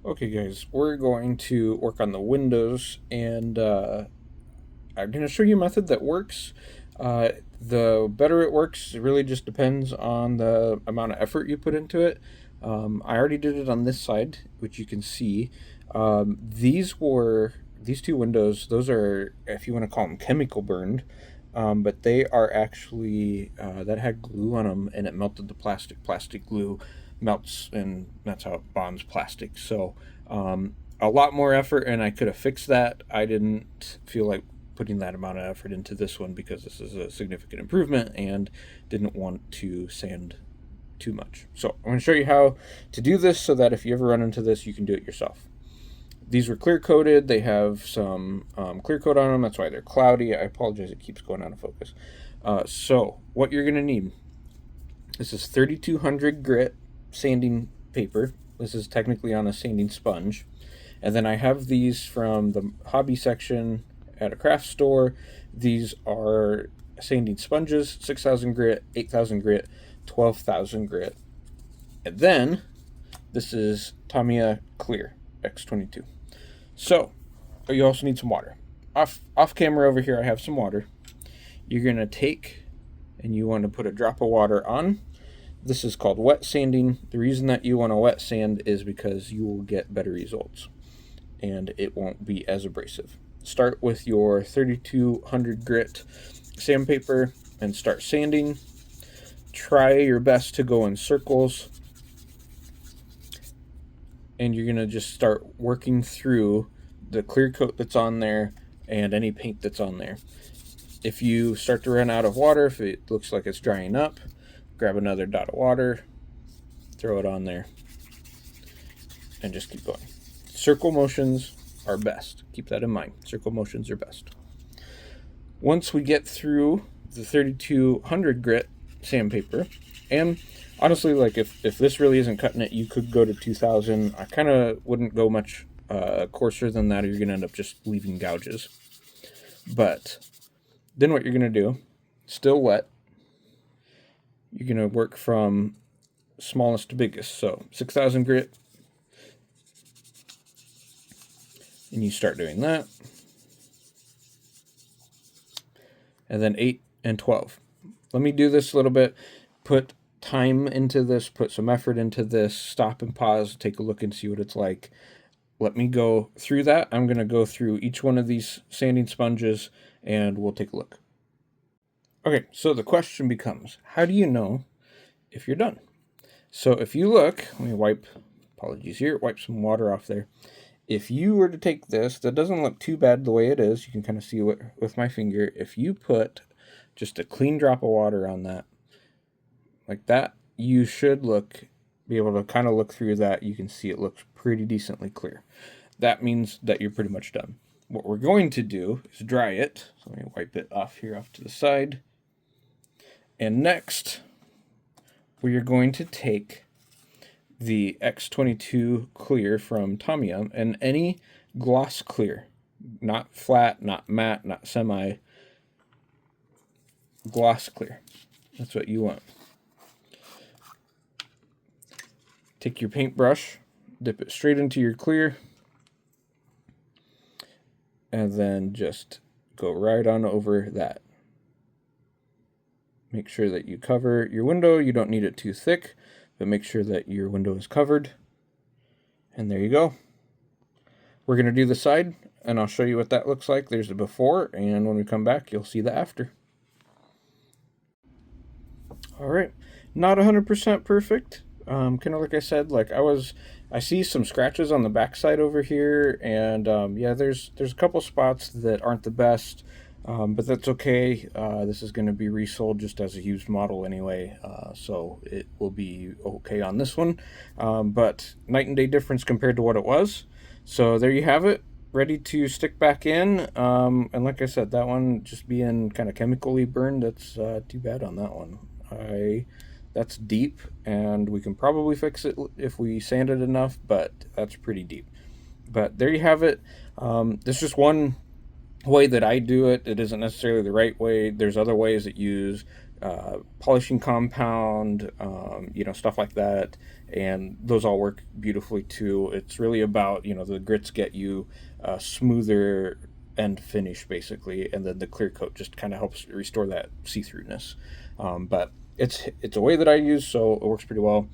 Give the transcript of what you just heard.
Okay guys, we're going to work on the windows, and I'm going to show you a method that works. The better it works, it really just depends on the amount of effort you put into it. I already did it on this side, which you can see. These two windows, those are, if you want to call them, chemical burned. But they are actually, that had glue on them and it melted the plastic. Plastic glue melts, and that's how it bonds plastic. So a lot more effort, and I could have fixed that. I didn't feel like putting that amount of effort into this one because this is a significant improvement and didn't want to sand too much. So I'm going to show you how to do this so that if you ever run into this, you can do it yourself. These were clear coated. They have some clear coat on them. That's why they're cloudy. I apologize, it keeps going out of focus. So what you're going to need, this is 3200 grit sanding paper. This is technically on a sanding sponge. And then I have these from the hobby section at a craft store. These are sanding sponges, 6,000 grit, 8,000 grit, 12,000 grit. And then this is Tamiya Clear X22. So you also need some water. Off camera over here, I have some water. You're going to take and you want to put a drop of water on. This is called wet sanding. The reason that you want to wet sand is because you will get better results and it won't be as abrasive. Start with your 3200 grit sandpaper and start sanding. Try your best to go in circles, and you're going to just start working through the clear coat that's on there and any paint that's on there. If you start to run out of water, if it looks like it's drying up, grab another dot of water, throw it on there, and just keep going. Circle motions are best. Keep that in mind. Circle motions are best. Once we get through the 3200 grit sandpaper, and honestly, like if this really isn't cutting it, you could go to 2000. I kind of wouldn't go much coarser than that, or you're going to end up just leaving gouges. But then what you're going to do, still wet, you're going to work from smallest to biggest. So 6,000 grit, and you start doing that. And then 8 and 12. Let me do this a little bit. Put time into this, put some effort into this, stop and pause, take a look and see what it's like. Let me go through that. I'm going to go through each one of these sanding sponges and we'll take a look. Okay, so the question becomes, how do you know if you're done? So if you look, let me wipe some water off there. If you were to take this, that doesn't look too bad the way it is. You can kind of see it with my finger. If you put just a clean drop of water on that, like that, you should be able to kind of look through that. You can see it looks pretty decently clear. That means that you're pretty much done. What we're going to do is dry it. So let me wipe it off here off to the side. And next, we are going to take the X22 clear from Tamiya, and any gloss clear, not flat, not matte, not semi, gloss clear. That's what you want. Take your paintbrush, dip it straight into your clear, and then just go right on over that. Make sure that you cover your window. You don't need it too thick, but make sure that your window is covered. And there you go. We're going to do the side, and I'll show you what that looks like. There's the before, and when we come back, you'll see the after. All right, not 100% perfect. Kind of like I said, like I see some scratches on the backside over here, and yeah, there's a couple spots that aren't the best. But that's okay. This is going to be resold just as a used model anyway, so it will be okay on this one. But night and day difference compared to what it was. So there you have it, ready to stick back in. And like I said, that one just being kind of chemically burned, that's too bad on that one. That's deep, and we can probably fix it if we sand it enough, but that's pretty deep. But there you have it. This is just one way that I do it. It isn't necessarily the right way. There's other ways that use polishing compound, stuff like that, and those all work beautifully too. It's really about the grits get you smoother end finish basically, and then the clear coat just kind of helps restore that see throughness. But it's a way that I use, so it works pretty well.